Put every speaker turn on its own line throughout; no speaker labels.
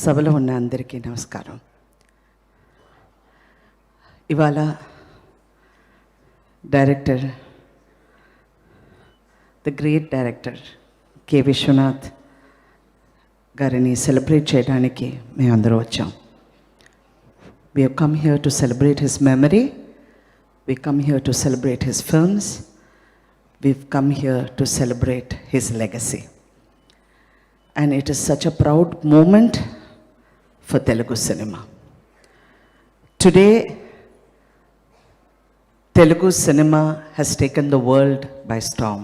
సభలో ఉన్న అందరికీ నమస్కారం. ఇవాళ director, the great director K Vishwanath గారిని సెలబ్రేట్ చేయడానికి మేమందరూ వచ్చాం. We have come here to celebrate his memory. We come here to celebrate his films. We've come here to celebrate his legacy. And it is such a proud moment for Telugu cinema. Today, Telugu cinema has taken the world by storm.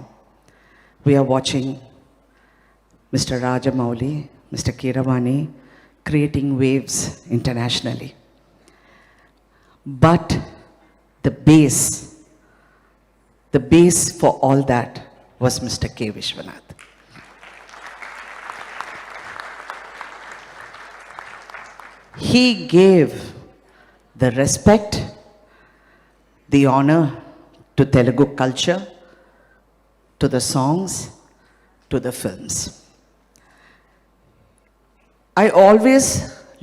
We are watching Mr. Rajamouli, Mr. Keeravani creating waves internationally. But the base for all that was Mr. K. Vishwanath. He gave the respect, the honor to Telugu culture, to the songs, to the films. I always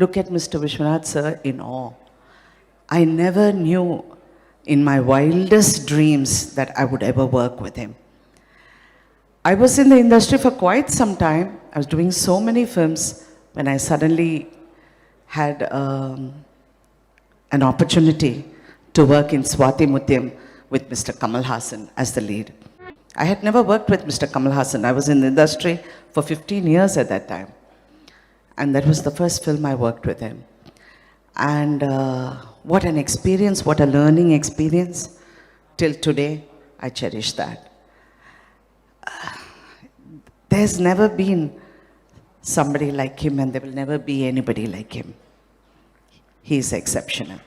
look at Mr. Vishwanath sir in awe. I never knew in my wildest dreams that I would ever work with him. I was in the industry for quite some time. I was doing so many films when I suddenly had an opportunity to work in Swati Mutyam with Mr. Kamal Haasan as the lead. I had never worked with Mr. Kamal Haasan. I was in the industry for 15 years at that time. And that was the first film I worked with him. And what an experience, what a learning experience. Till today, I cherish that. There's never been somebody like him, and there will never be anybody like him. He is exceptional.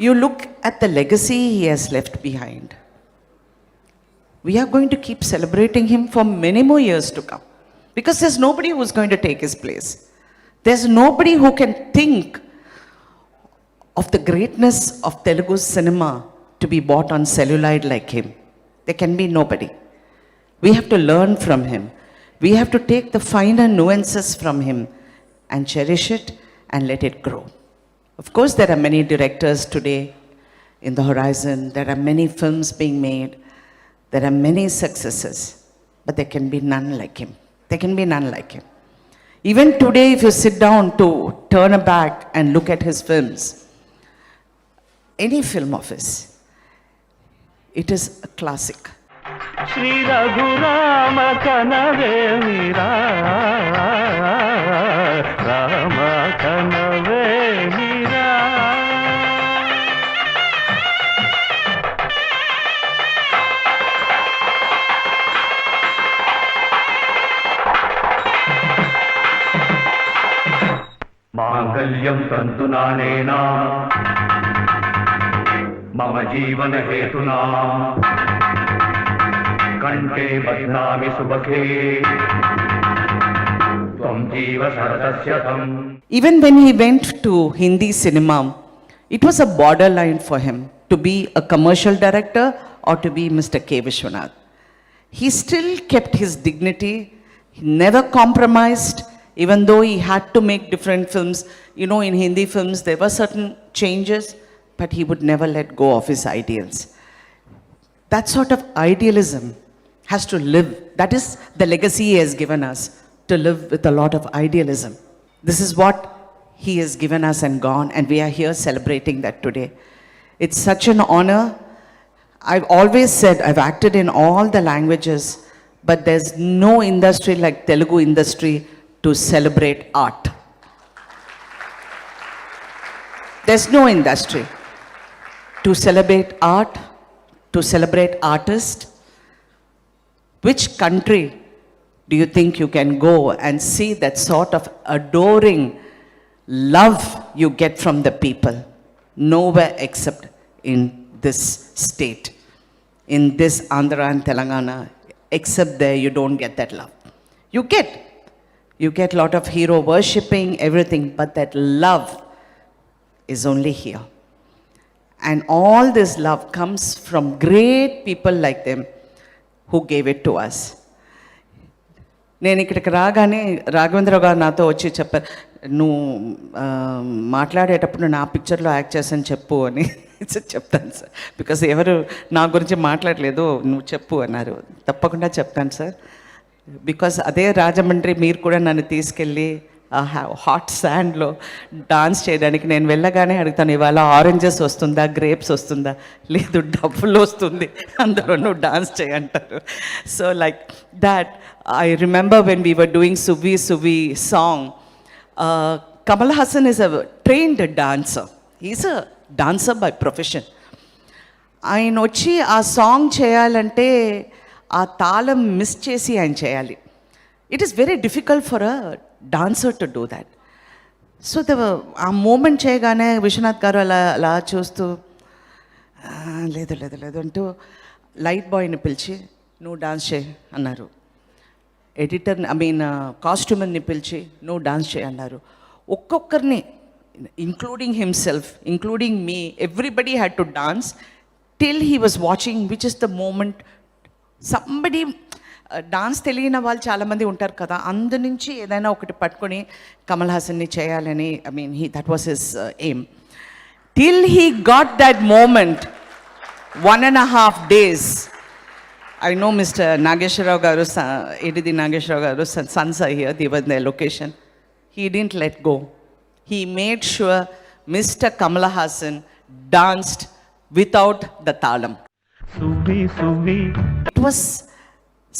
You look at the legacy he has left behind. We are going to keep celebrating him for many more years to come, because there's nobody who's going to take his place. There's nobody who can think of the greatness of Telugu cinema to be bought on celluloid like him. There can be nobody. We have to learn from him. We have to take the finer nuances from him and cherish it and let it grow. Of course, there are many directors today in the horizon. There are many films being made. There are many successes, but there can be none like him. There can be none like him. Even today, if you sit down to turn back and look at his films, any film of his, it is a classic.
Shri Raghurama Kanave Mira, Rama Kanave Mira. Mangalyam Tantunanena Mama Jeevana Hetuna Kante Badnami Subakhe Tvam Jeeva Saratasyatam.
Even when he went to Hindi cinema, it was a borderline for him to be a commercial director or to be Mr. K. Vishwanath. He still kept his dignity. He never compromised, even though he had to make different films. You know, in Hindi films, there were certain changes, but he would never let go of his ideals. That sort of idealism has to live. That is the legacy he has given us, to live with a lot of idealism. This is what he has given us and gone, and we are here celebrating that today. It's such an honor. I've always said I've acted in all the languages, but there's no industry like Telugu industry to celebrate art. There's no industry to celebrate art, to celebrate artists. Which country do you think you can go and see that sort of adoring love you get from the people? Nowhere except in this state, in this Andhra and Telangana. Except there, you don't get that love. You get a lot of hero worshipping, everything, but that love is only here. And all this love comes from great people like them who gave it to us. నేను ఇక్కడికి రాగానే రాఘవేంద్ర గారు నాతో వచ్చి చెప్పారు, నువ్వు మాట్లాడేటప్పుడు నా పిక్చర్లో యాక్ట్ చేసాను చెప్పు అని. చెప్తాను సార్, బికాస్ ఎవరు నా గురించి మాట్లాడలేదు, నువ్వు చెప్పు అన్నారు. తప్పకుండా చెప్తాను సార్, బికాస్ అదే రాజమండ్రి మీరు కూడా నన్ను తీసుకెళ్ళి ఆ హాట్ శాండ్లో డాన్స్ చేయడానికి నేను వెళ్ళగానే అడుగుతాను, ఇవాళ ఆరెంజెస్ వస్తుందా, గ్రేప్స్ వస్తుందా, లేదు డబ్బులు వస్తుంది, అందులో నువ్వు డాన్స్ చేయంటారు. So like that I remember when we were doing Suvvi Suvvi song, Kamal Haasan is a trained dancer, is a dancer by profession. ఆయన వచ్చి ఆ సాంగ్ చేయాలంటే ఆ తాళం మిస్ చేసి ఆయన చేయాలి. It is very difficult for a dancer to do that. So ఆ మూమెంట్ చేయగానే విశ్వనాథ్ గారు అలా అలా చూస్తూ లేదు లేదు లేదు అంటూ లైట్ బాయ్ని పిలిచి నువ్వు డాన్స్ చేయి అన్నారు. ఎడిటర్ కాస్ట్యూమర్ని పిలిచి నువ్వు డాన్స్ చేయి అన్నారు. ఒక్కొక్కరిని including himself, including me, everybody had to dance till he was watching which is the moment. Somebody dance తెలియని వాళ్ళు చాలామంది ఉంటారు కదా, అందు నుంచి ఏదైనా ఒకటి పట్టుకొని కమల్ హాసన్ని చేయాలని, that was his aim. Till he got that moment 1.5 days. I know Mr. Nageshwarrao garu, Edidi Nageshwarrao garu, sons are here, they were in their location. He didn't let go. He made sure Mr. Kamal Haasan danced without the talam.
Suvvi Suvvi.
It was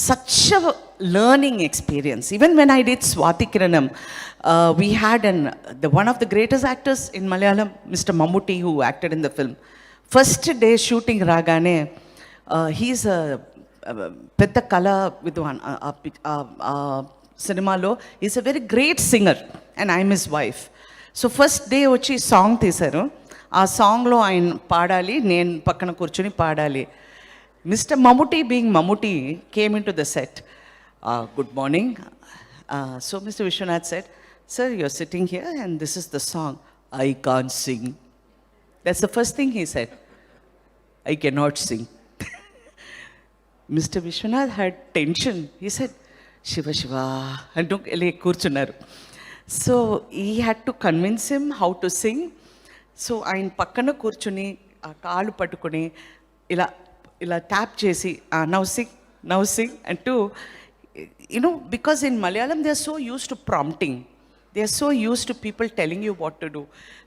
such a learning experience. Even when I did Swati Kiranam, we had one of the greatest actors in Malayalam, Mr. Mammootty, who acted in the film. First day shooting Ragane, he's a పెద్ద కళ విద్వాన్ సినిమాలో, is a very great singer and I'm his wife. So first day వచ్చి song తీశారు. ఆ సాంగ్లో ఆయన పాడాలి, నేను పక్కన కూర్చొని పాడాలి. Mister Mammootty being Mammootty came in to the set. Good morning. So mister Vishwanath said, sir you are sitting here and this is the song. I can't sing. That's the first thing he said. I cannot sing. Mr. Vishwanath had tension. He said, Shiva Shiva, and కూర్చున్నారు. So he had to convince him how to sing. So ఆయన పక్కన కూర్చుని ఆ కాళ్ళు పట్టుకొని ఇలా ఇలా tap చేసి నౌ సింగ్ అంటూ, because in Malayalam they are so used to prompting. They are so used to people telling you what to do.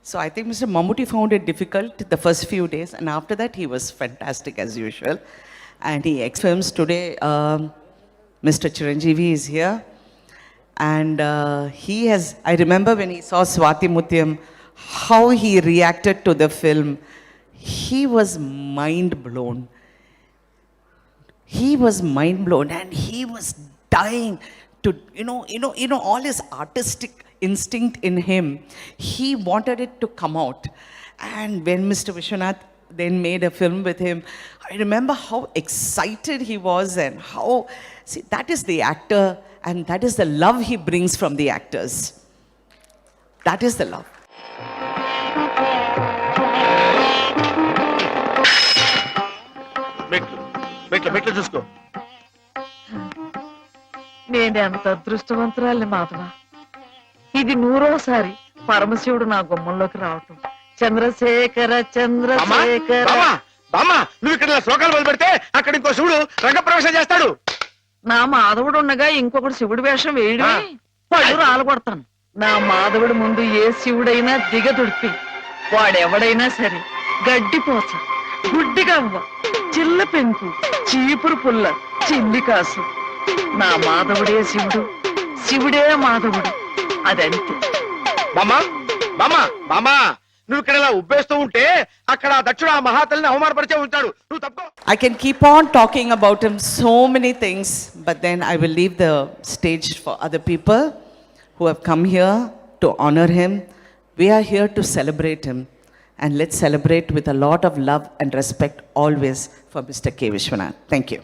So I think Mr. Mammootty found it difficult the first few days, and after that he was fantastic as usual. And he ex-films today. Mr. Chiranjeevi is here, and I remember when he saw Swati Mutyam, how he reacted to the film. He was mind blown. He was mind blown, and he was dying to, all his artistic instinct in him. He wanted it to come out. And when Mr. Vishwanath then made a film with him, I remember how excited he was, and that is the actor, and that is the love he brings from the actors. That is the love.
మెట్లు చూసుకో.
నేను అంత అదృష్టవంతురాలి మాధవ. ఇది 100వసారి పరమశివుడు నా గుమ్మంలోకి రావటం. చంద్రశేఖర చంద్రశేఖర.
బామ్మ, నువ్వు ఇక్కడ శ్లోకాలు మొదలు పెడితే అక్కడ ఇంకో శివుడు రంగప్రవేశం చేస్తాడు.
నా మాధవుడు ఉండగా ఇంకొకటి శివుడి వేషం వేయడమే, పళ్ళు రాలగొడతాను. నా మాధవుడి ముందు ఏ శివుడైనా దిగదుడిపి, వాడెవడైనా సరే గడ్డిపోస, గుడ్డిగవ్వ, చిల్ల పెంకు, చీపురు పుల్ల, చిల్లి కాసు. నా మాధవుడే శివుడు, శివుడే మాధవుడు. అదంతే.
బామ్మ, నువ్వు ఇక్కడ ఇలా ఉబ్బేస్తూ ఉంటే అక్కడ దక్షుడు ఆ మహాతల్లిని అవమానపరిచే ఉంటాడు. నువ్వు తప్ప.
I can keep on talking about him so many things, but then I will leave the stage for other people who have come here to honor him. We are here to celebrate him, and let's celebrate with a lot of love and respect always for Mr. K. Vishwanath. Thank you.